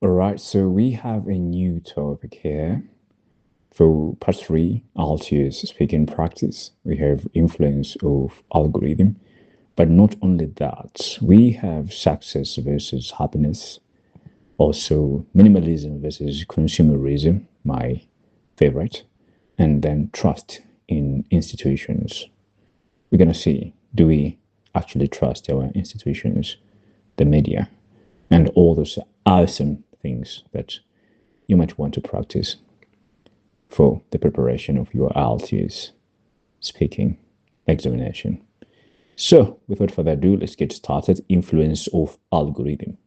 All right, so we have a new topic here for part three, IELTS speaking practice. We have influence of algorithm, but not only that, we have success versus happiness, also minimalism versus consumerism, my favorite, and then trust in institutions. We're gonna see, do we actually trust our institutions, the media, and all those awesome things that you might want to practice for the preparation of your IELTS speaking examination. So, without further ado, let's get started. Influence of algorithm.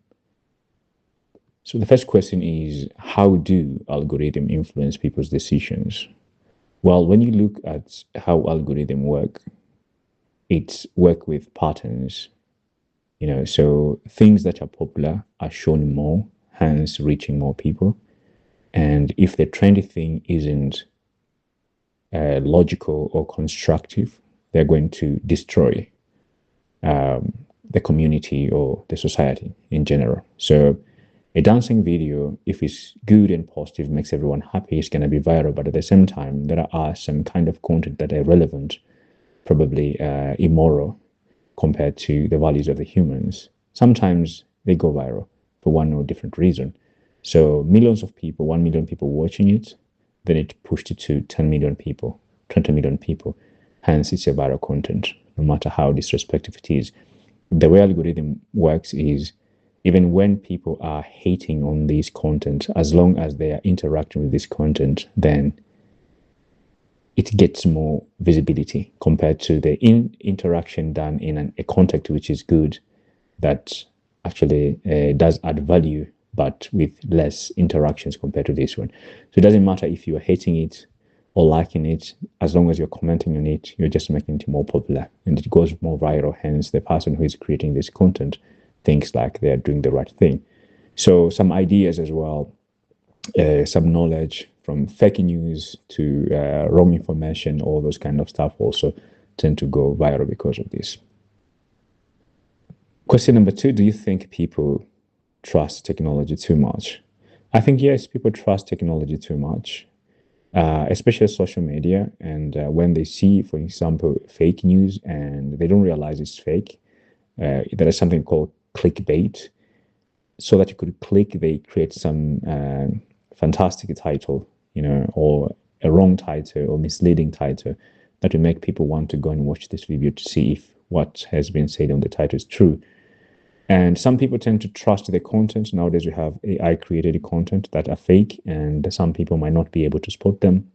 So, the first question is, how do algorithm influence people's decisions? Well, when you look at how algorithm work, it's work with patterns. So things that are popular are shown more, hence reaching more people. And if the trendy thing isn't logical or constructive, they're going to destroy the community or the society in general. So a dancing video, if it's good and positive, makes everyone happy, it's going to be viral. But at the same time, there are some kind of content that are relevant, probably immoral compared to the values of the humans. Sometimes they go viral for one or different reason. So millions of people, 1 million people watching it, then it pushed it to 10 million people, 20 million people. Hence, it's a viral content, no matter how disrespectful it is. The way algorithm works is even when people are hating on this content, as long as they are interacting with this content, then it gets more visibility compared to the interaction done in a context which is good, that actually does add value, but with less interactions compared to this one. So it doesn't matter if you're hating it or liking it, as long as you're commenting on it, you're just making it more popular and it goes more viral. Hence, the person who is creating this content thinks like they're doing the right thing. So some ideas as well, some knowledge from fake news to wrong information, all those kind of stuff also tend to go viral because of this. Question number 2, do you think people trust technology too much? I think yes, people trust technology too much, especially social media. And when they see, for example, fake news and they don't realize it's fake, there is something called clickbait. So that you could click, they create some fantastic title, or a wrong title or misleading title that will make people want to go and watch this video to see if what has been said on the title is true. And some people tend to trust the content. Nowadays, we have AI created content that are fake, and some people might not be able to spot them.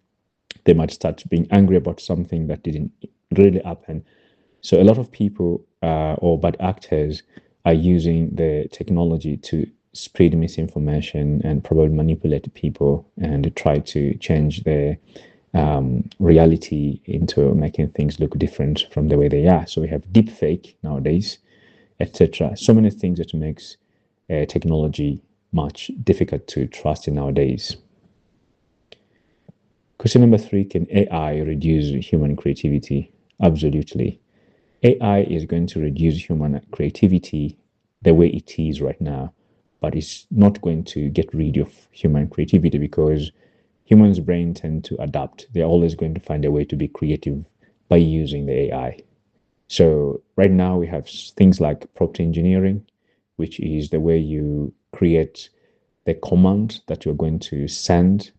They might start being angry about something that didn't really happen. So a lot of people or bad actors are using the technology to spread misinformation and probably manipulate people and try to change the reality into making things look different from the way they are. So we have deep fake nowadays, etc. So many things that makes technology much difficult to trust in nowadays. Question number 3, can AI reduce human creativity? Absolutely. AI is going to reduce human creativity the way it is right now, but it's not going to get rid of human creativity because humans' brain tend to adapt. They're always going to find a way to be creative by using the AI. So right now we have things like prompt engineering, which is the way you create the command that you're going to send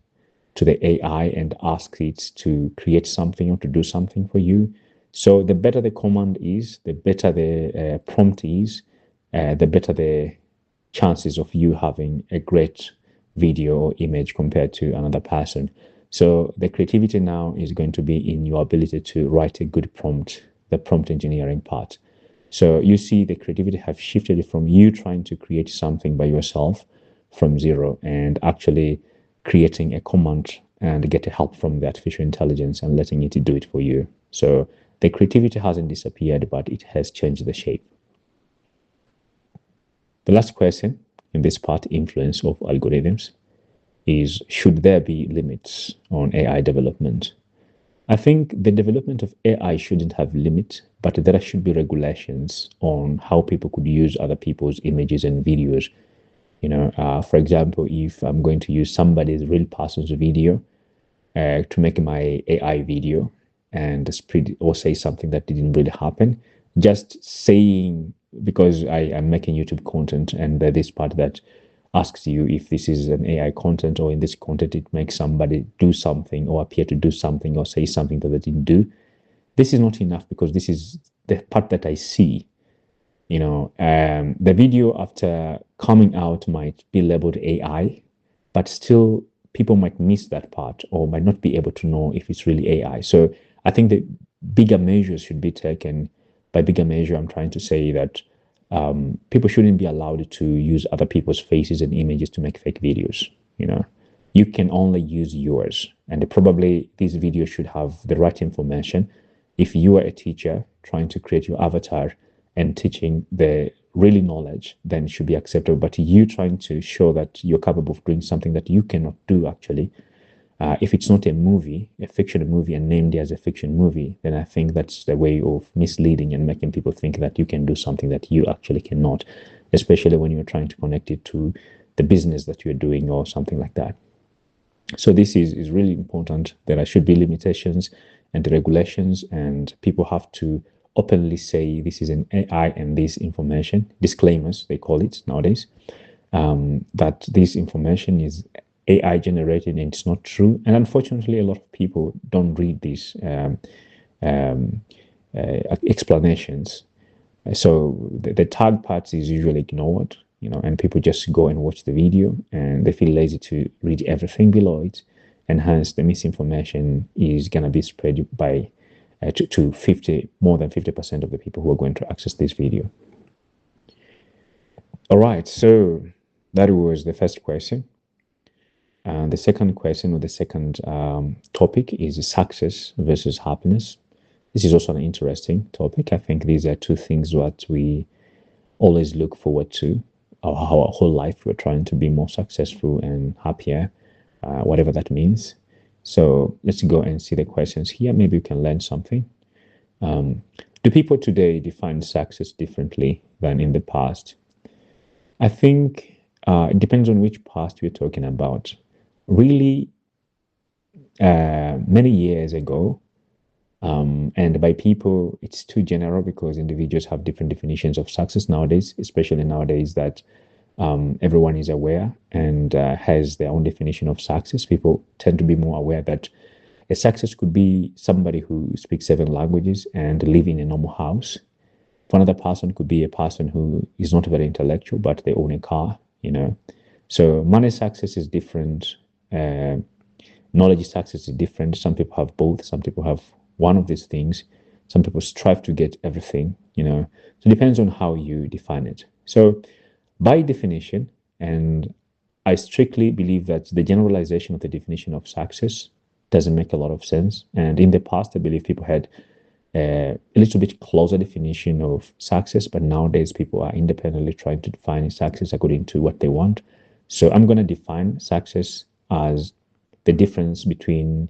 to the AI and ask it to create something or to do something for you. So the better the command is, the better the prompt is, the better the chances of you having a great video or image compared to another person. So the creativity now is going to be in your ability to write a good prompt, the prompt engineering part. So you see the creativity have shifted from you trying to create something by yourself from zero and actually creating a command and get help from the artificial intelligence and letting it do it for you. So the creativity hasn't disappeared, but it has changed the shape. The last question in this part, influence of algorithms, is should there be limits on AI development? I think the development of AI shouldn't have limits, but there should be regulations on how people could use other people's images and videos For example, if I'm going to use somebody's real person's video to make my AI video and spread or say something that didn't really happen, just saying, because I am making YouTube content, and this part that asks you if this is an AI content, or in this content it makes somebody do something or appear to do something or say something that they didn't do. This is not enough, because this is the part that I see. The video after coming out might be labeled AI, but still people might miss that part or might not be able to know if it's really AI. So I think that bigger measures should be taken. By bigger measure, I'm trying to say that people shouldn't be allowed to use other people's faces and images to make fake videos. You can only use yours, and probably this video should have the right information. If you are a teacher trying to create your avatar and teaching the really knowledge, then it should be acceptable. But you trying to show that you're capable of doing something that you cannot do, actually, if it's not a movie, a fiction movie, and named as a fiction movie, then I think that's the way of misleading and making people think that you can do something that you actually cannot, especially when you're trying to connect it to the business that you're doing or something like that. So this is really important. There should be limitations and regulations, and people have to openly say this is an AI and this information, disclaimers they call it nowadays, that this information is AI generated and it's not true. And unfortunately, a lot of people don't read these explanations. So the tag parts is usually ignored, and people just go and watch the video and they feel lazy to read everything below it. And hence the misinformation is going to be spread by to more than 50% of the people who are going to access this video. All right, so that was the first question. And the second question, or the second topic, is success versus happiness. This is also an interesting topic. I think these are two things that we always look forward to. Our whole life, we're trying to be more successful and happier, whatever that means. So let's go and see the questions here. Maybe you can learn something. Do people today define success differently than in the past? I think it depends on which past we're talking about. Really, many years ago, and by people, it's too general, because individuals have different definitions of success nowadays, especially nowadays that everyone is aware and has their own definition of success. People tend to be more aware that a success could be somebody who speaks 7 languages and live in a normal house. For another person, could be a person who is not very intellectual, but they own a car, So money success is different. Knowledge success is different. Some people have both. Some people have one of these things. Some people strive to get everything, So it depends on how you define it. So by definition, and I strictly believe that the generalization of the definition of success doesn't make a lot of sense. And in the past, I believe people had a little bit closer definition of success, but nowadays people are independently trying to define success according to what they want. So I'm going to define success as the difference between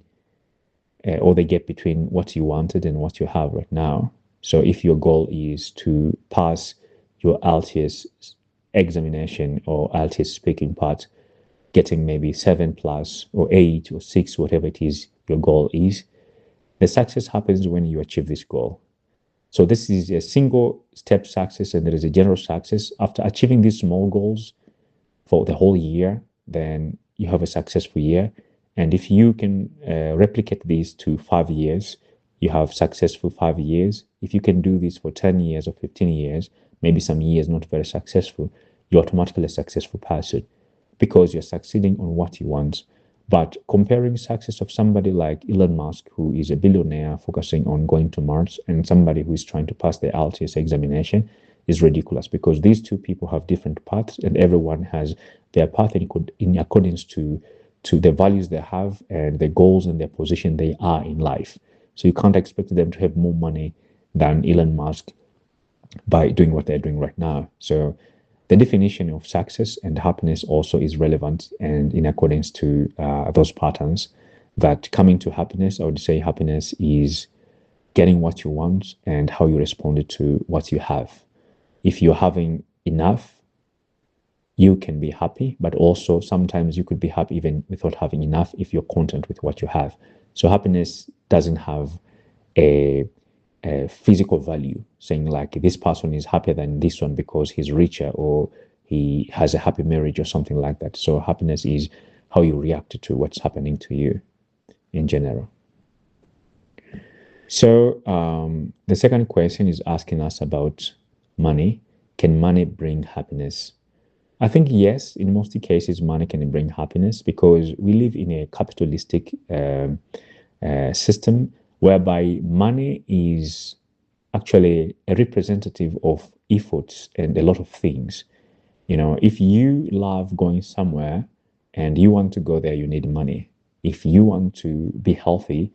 or the gap between what you wanted and what you have right now. So if your goal is to pass your IELTS examination or IELTS speaking part, getting maybe 7 plus or 8 or 6, whatever it is your goal is, the success happens when you achieve this goal. So this is a single step success, and there is a general success. After achieving these small goals for the whole year, then you have a successful year. And if you can replicate these to 5 years, you have successful 5 years. If you can do this for 10 years or 15 years, maybe some years not very successful, you're automatically a successful person because you're succeeding on what you want. But comparing success of somebody like Elon Musk, who is a billionaire focusing on going to Mars, and somebody who is trying to pass the IELTS examination is ridiculous, because these two people have different paths, and everyone has their path in accordance to the values they have and the goals and their position they are in life. So you can't expect them to have more money than Elon Musk by doing what they're doing right now. So the definition of success and happiness also is relevant and in accordance to those patterns. That coming to happiness, I would say happiness is getting what you want and how you responded to what you have. If you're having enough, you can be happy, but also sometimes you could be happy even without having enough if you're content with what you have. So happiness doesn't have a, a physical value, saying like this person is happier than this one because he's richer or he has a happy marriage or something like that. So happiness is how you react to what's happening to you in general. So the second question is asking us about money. Can money bring happiness? I think yes, in most cases, money can bring happiness because we live in a capitalistic system whereby money is actually a representative of efforts and a lot of things. You know, if you love going somewhere and you want to go there, you need money. If you want to be healthy,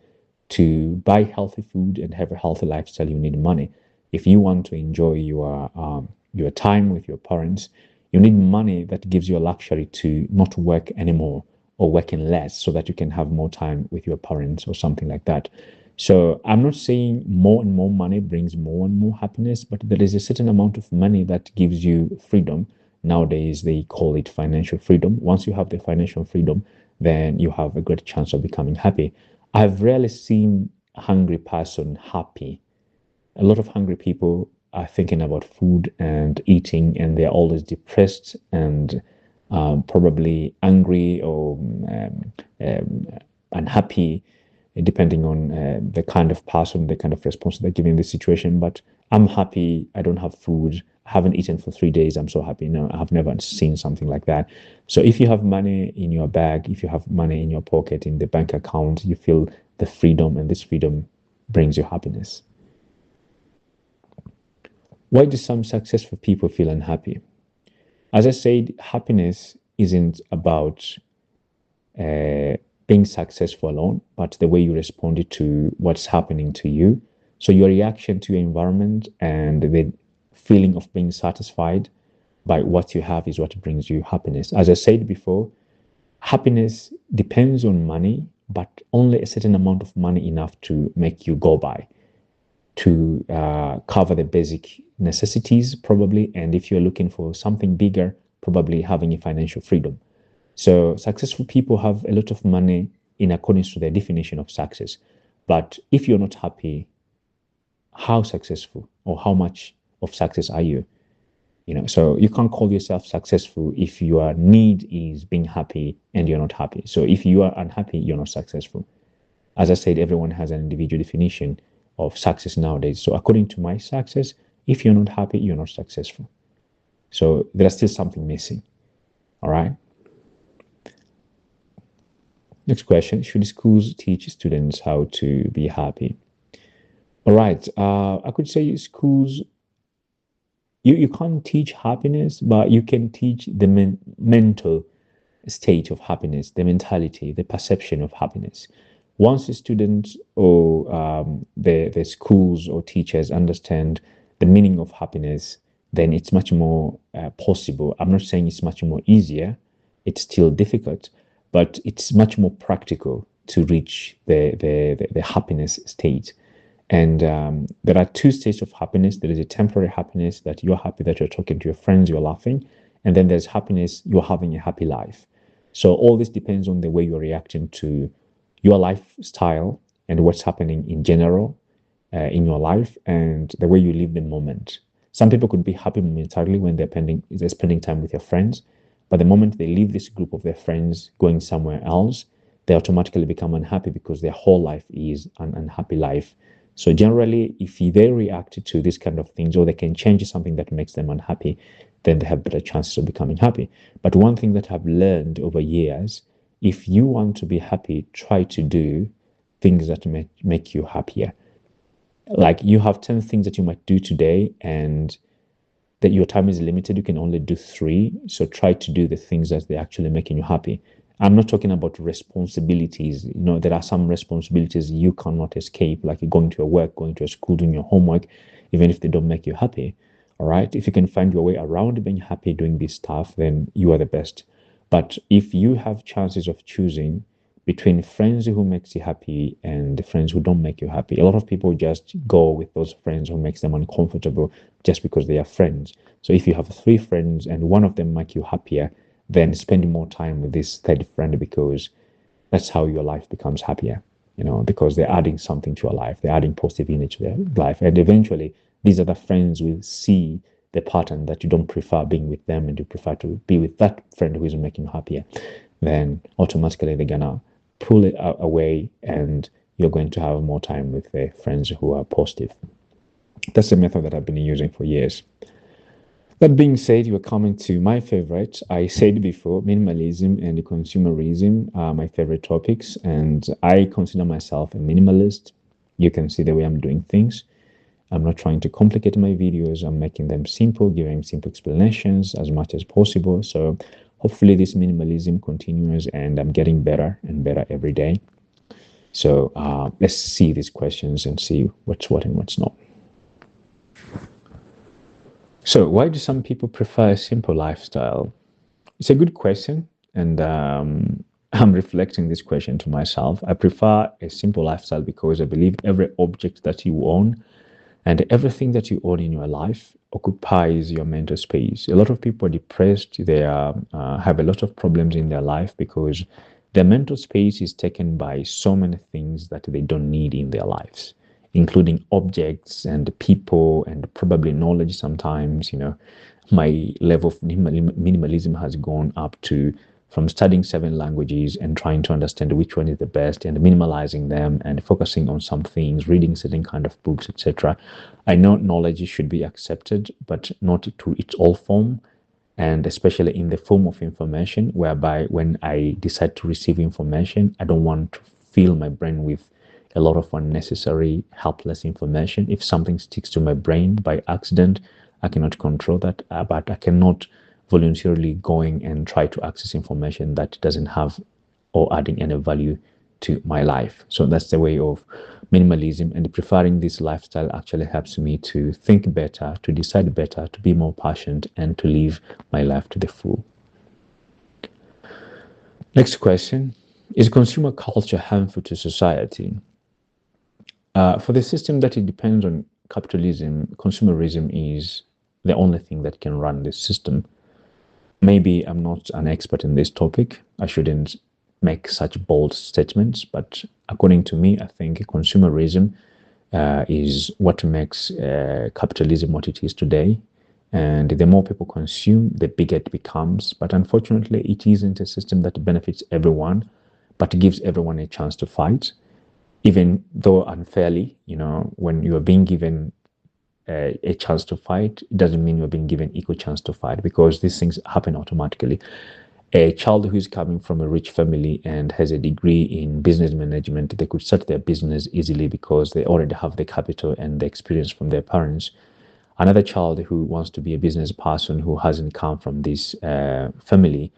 to buy healthy food and have a healthy lifestyle, you need money. If you want to enjoy your time with your parents, you need money that gives you a luxury to not work anymore or working less so that you can have more time with your parents or something like that. So I'm not saying more and more money brings more and more happiness, but there is a certain amount of money that gives you freedom. Nowadays, they call it financial freedom. Once you have the financial freedom, then you have a great chance of becoming happy. I've rarely seen a hungry person happy. A lot of hungry people are thinking about food and eating, and they're always depressed and probably angry or unhappy, depending on the kind of person, the kind of response they're giving this situation. But I'm happy. I don't have food. I haven't eaten for 3 days. I'm so happy. No, I have never seen something like that. So if you have money in your bag, if you have money in your pocket, in the bank account, you feel the freedom, and this freedom brings you happiness. Why do some successful people feel unhappy? As I said, happiness isn't about uh, being successful alone, but the way you responded to what's happening to you. So your reaction to your environment and the feeling of being satisfied by what you have is what brings you happiness. As I said before, happiness depends on money, but only a certain amount of money enough to make you go by, to cover the basic necessities, probably. And if you're looking for something bigger, probably having a financial freedom. So successful people have a lot of money in accordance to their definition of success. But if you're not happy, how successful or how much of success are you? You know, so you can't call yourself successful if your need is being happy and you're not happy. So if you are unhappy, you're not successful. As I said, everyone has an individual definition of success nowadays. So according to my success, if you're not happy, you're not successful. So there's still something missing. All right. Next question. Should schools teach students how to be happy? All right. I could say schools, you can't teach happiness, but you can teach the mental state of happiness, the mentality, the perception of happiness. Once the students or the schools or teachers understand the meaning of happiness, then it's much more possible. I'm not saying it's much more easier. It's still difficult, but it's much more practical to reach the happiness state. And there are two states of happiness. There is a temporary happiness that you're happy that you're talking to your friends, you're laughing. And then there's happiness, you're having a happy life. So all this depends on the way you're reacting to your lifestyle and what's happening in general in your life and the way you live the moment. Some people could be happy momentarily when they're spending time with their friends, but the moment they leave this group of their friends going somewhere else, they automatically become unhappy because their whole life is an unhappy life. So generally, if they react to this kind of things or they can change something that makes them unhappy, then they have better chances of becoming happy. But one thing that I've learned over years, if you want to be happy, try to do things that make you happier. Like you have 10 things that you might do today and that your time is limited, you can only do three. So try to do the things that they're actually making you happy. I'm not talking about responsibilities. You know, there are some responsibilities you cannot escape, like going to your work, going to a school, doing your homework, even if they don't make you happy. All right. If you can find your way around being happy doing this stuff, then you are the best. But if you have chances of choosing between friends who makes you happy and the friends who don't make you happy. A lot of people just go with those friends who makes them uncomfortable just because they are friends. So if you have three friends and one of them make you happier, then spend more time with this third friend, because that's how your life becomes happier, because they're adding something to your life. They're adding positive energy to their life. And eventually, these other friends will see the pattern that you don't prefer being with them and you prefer to be with that friend who is making you happier. Then automatically they're going to pull it away and you're going to have more time with the friends who are positive. That's the method that I've been using for years. That being said, we're coming to my favorite. I said before, minimalism and consumerism are my favorite topics, and I consider myself a minimalist. You can see the way I'm doing things. I'm not trying to complicate my videos. I'm making them simple, giving simple explanations as much as possible. So hopefully this minimalism continues, and I'm getting better and better every day. So let's see these questions and see what's what and what's not. So why do some people prefer a simple lifestyle? It's a good question, and I'm reflecting this question to myself. I prefer a simple lifestyle because I believe every object that you own and everything that you own in your life occupies your mental space. A lot of people are depressed. They have a lot of problems in their life because their mental space is taken by so many things that they don't need in their lives, including objects and people and probably knowledge sometimes. My level of minimalism has gone up to from studying 7 languages and trying to understand which one is the best and minimalizing them and focusing on some things, reading certain kind of books, etc. I know knowledge should be accepted, but not to its all form, and especially in the form of information, whereby when I decide to receive information, I don't want to fill my brain with a lot of unnecessary, helpless information. If something sticks to my brain by accident, I cannot control that, but I cannot voluntarily going and try to access information that doesn't have or adding any value to my life. So that's the way of minimalism, and preferring this lifestyle actually helps me to think better, to decide better, to be more passionate, and to live my life to the full. Next question: is consumer culture harmful to society? For the system that it depends on capitalism, consumerism is the only thing that can run this system. Maybe I'm not an expert in this topic. I shouldn't make such bold statements, but according to me, I think consumerism is what makes capitalism what it is today. And the more people consume, the bigger it becomes. But unfortunately, it isn't a system that benefits everyone, but gives everyone a chance to fight, even though unfairly. When you are being given a chance to fight, it doesn't mean you're being given equal chance to fight, because these things happen automatically. A child who's coming from a rich family and has a degree in business management, they could start their business easily because they already have the capital and the experience from their parents. Another child who wants to be a business person who hasn't come from this family,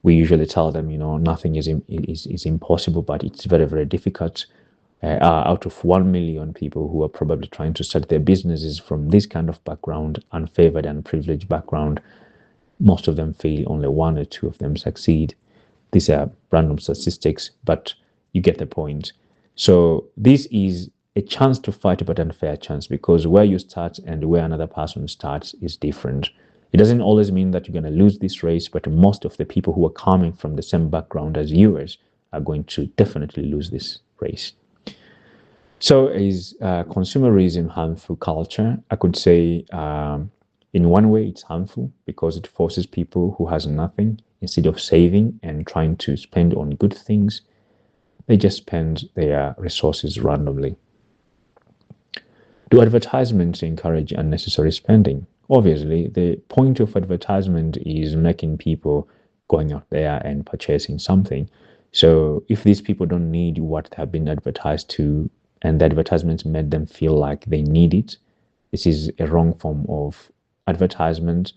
we usually tell them, nothing is impossible, but it's very, very difficult. Out of 1 million people who are probably trying to start their businesses from this kind of background, unfavored and privileged background, most of them fail, only 1 or 2 of them succeed. These are random statistics, but you get the point. So this is a chance to fight, but unfair chance, because where you start and where another person starts is different. It doesn't always mean that you're going to lose this race, but most of the people who are coming from the same background as yours are going to definitely lose this race. So is consumerism harmful culture? I could say in one way it's harmful because it forces people who has nothing, instead of saving and trying to spend on good things, they just spend their resources randomly. Do advertisements encourage unnecessary spending? Obviously, the point of advertisement is making people going out there and purchasing something. So if these people don't need what they have been advertised to, and the advertisements made them feel like they need it, this is a wrong form of advertisement,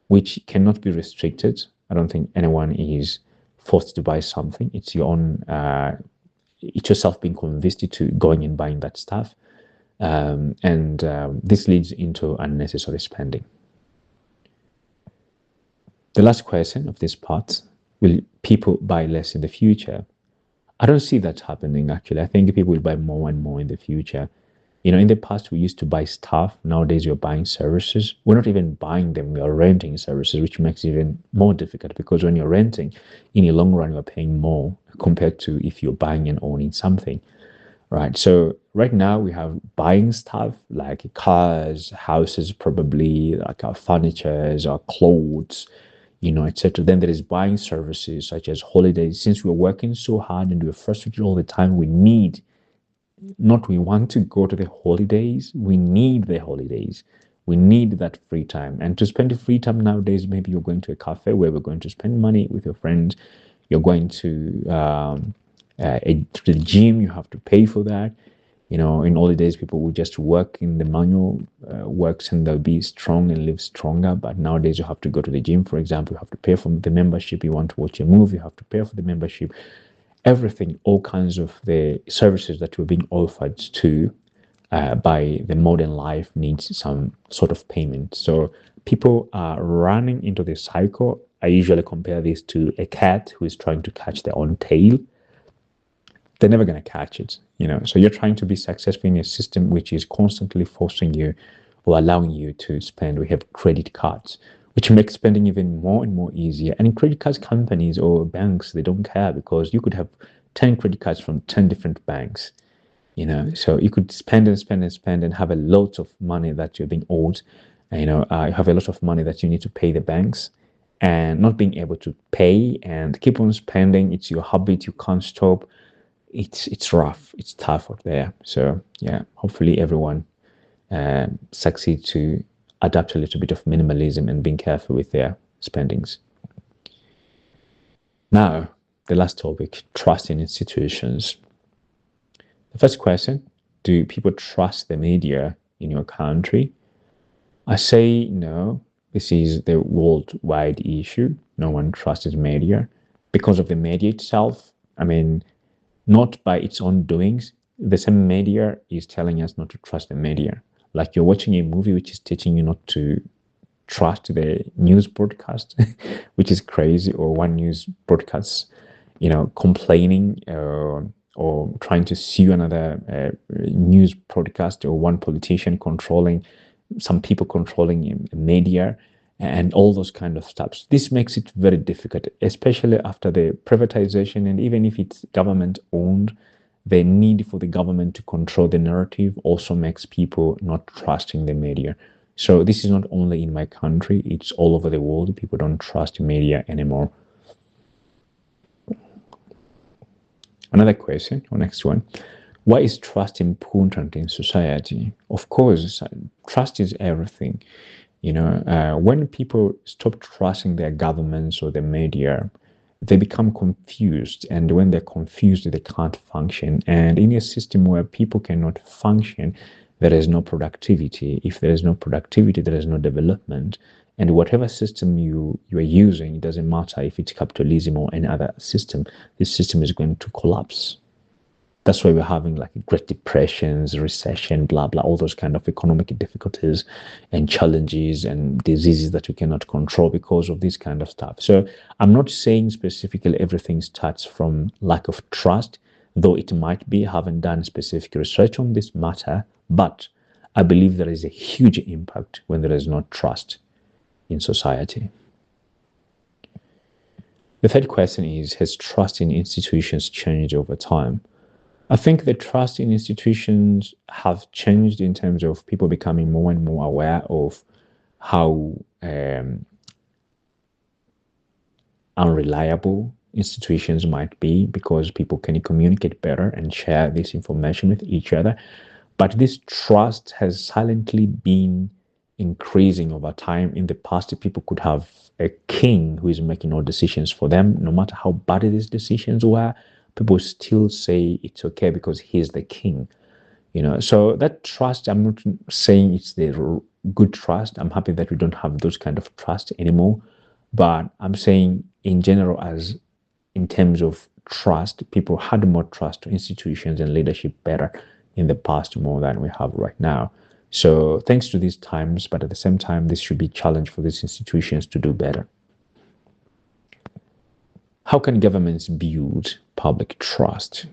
which cannot be restricted. I don't think anyone is forced to buy something. It's your own, it's yourself being convinced to going and buying that stuff. And this leads into unnecessary spending. The last question of this part: will people buy less in the future? I don't see that happening actually. I think people will buy more and more in the future. In the past we used to buy stuff. Nowadays you're buying services. We're not even buying them, we are renting services, which makes it even more difficult because when you're renting, in the long run, you're paying more compared to if you're buying and owning something. Right. So right now we have buying stuff like cars, houses, probably like our furnitures, our clothes, etc. Then there is buying services such as holidays. Since we're working so hard and we're frustrated all the time, we want to go to the holidays. We need the holidays. We need that free time. And to spend the free time nowadays, maybe you're going to a cafe where we're going to spend money with your friends. You're going to the gym. You have to pay for that. In older days, people would just work in the manual works and they'll be strong and live stronger. But nowadays, you have to go to the gym, for example. You have to pay for the membership. You want to watch a movie, you have to pay for the membership. Everything, all kinds of the services that were being offered to by the modern life needs some sort of payment. So people are running into this cycle. I usually compare this to a cat who is trying to catch their own tail. They're never going to catch it. So you're trying to be successful in a system which is constantly forcing you or allowing you to spend. We have credit cards, which makes spending even more and more easier. And in credit cards companies or banks, they don't care because you could have 10 credit cards from 10 different banks. So you could spend and spend and spend and have a lot of money that you're being owed. You have a lot of money that you need to pay the banks and not being able to pay and keep on spending. It's your habit. You can't stop. It's rough. It's tough out there. So yeah, hopefully everyone succeed to adapt a little bit of minimalism and being careful with their spendings. Now, the last topic, trust in institutions. The first question, do people trust the media in your country? I say no. This is the worldwide issue. No one trusts media because of the media itself. I mean, not by its own doings. The same media is telling us not to trust the media. Like you're watching a movie which is teaching you not to trust the news broadcast, which is crazy, or one news broadcast, complaining or trying to sue another news broadcast, or one politician controlling, some people controlling media and all those kind of stuff. This makes it very difficult, especially after the privatization. And even if it's government owned, the need for the government to control the narrative also makes people not trusting the media. So this is not only in my country, it's all over the world. People don't trust media anymore. Another question, or next one. Why is trust important in society? Of course, trust is everything. When people stop trusting their governments or the media, they become confused. And when they're confused, they can't function. And in a system where people cannot function, there is no productivity. If there is no productivity, there is no development. And whatever system you are using, it doesn't matter if it's capitalism or any other system, this system is going to collapse. That's why we're having like Great Depressions, recession, blah, blah, all those kind of economic difficulties and challenges and diseases that we cannot control because of this kind of stuff. So I'm not saying specifically everything starts from lack of trust, though it might be. I haven't done specific research on this matter, but I believe there is a huge impact when there is no trust in society. The third question is, has trust in institutions changed over time? I think the trust in institutions have changed in terms of people becoming more and more aware of how unreliable institutions might be, because people can communicate better and share this information with each other. But this trust has silently been increasing over time. In the past, people could have a king who is making all decisions for them. No matter how bad these decisions were, people still say it's okay because he's the king. So that trust, I'm not saying it's the good trust. I'm happy that we don't have those kind of trust anymore. But I'm saying in general, as in terms of trust, people had more trust to institutions and leadership better in the past more than we have right now. So thanks to these times, but at the same time, this should be a challenge for these institutions to do better. How can governments build public trust?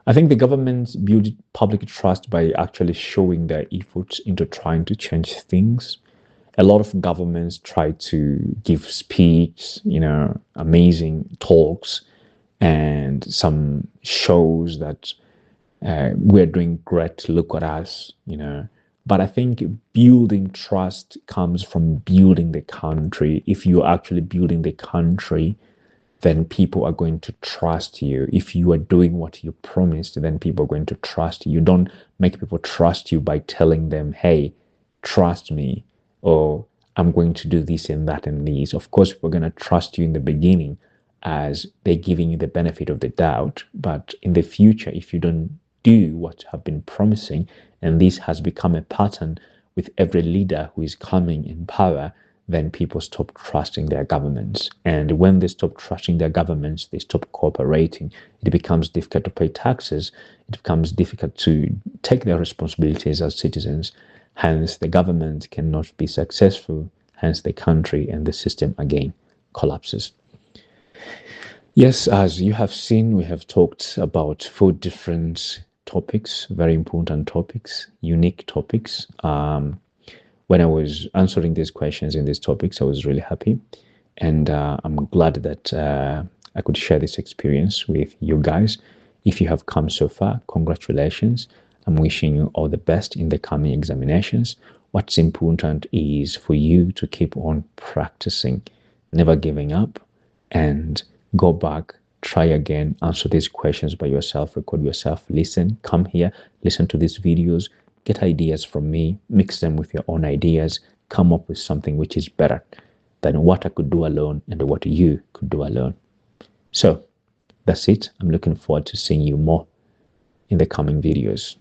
I think the governments build public trust by actually showing their efforts into trying to change things. A lot of governments try to give speech, amazing talks, and some shows that we're doing great, look at us, But I think building trust comes from building the country. If you're actually building the country, then people are going to trust you. If you are doing what you promised, then people are going to trust you. You don't make people trust you by telling them, hey, trust me, or I'm going to do this and that and this. Of course, we're going to trust you in the beginning as they're giving you the benefit of the doubt. But in the future, if you don't do what you have been promising, and this has become a pattern with every leader who is coming in power, then people stop trusting their governments. And when they stop trusting their governments, they stop cooperating. It becomes difficult to pay taxes. It becomes difficult to take their responsibilities as citizens. Hence, the government cannot be successful. Hence, the country and the system again collapses. Yes, as you have seen, we have talked about 4 different topics, very important topics, unique topics. When I was answering these questions in these topics, I was really happy. And I'm glad that I could share this experience with you guys. If you have come so far, congratulations. I'm wishing you all the best in the coming examinations. What's important is for you to keep on practicing, never giving up, and go back, try again, answer these questions by yourself, record yourself, listen, come here, listen to these videos, get ideas from me, mix them with your own ideas, come up with something which is better than what I could do alone and what you could do alone. So that's it. I'm looking forward to seeing you more in the coming videos.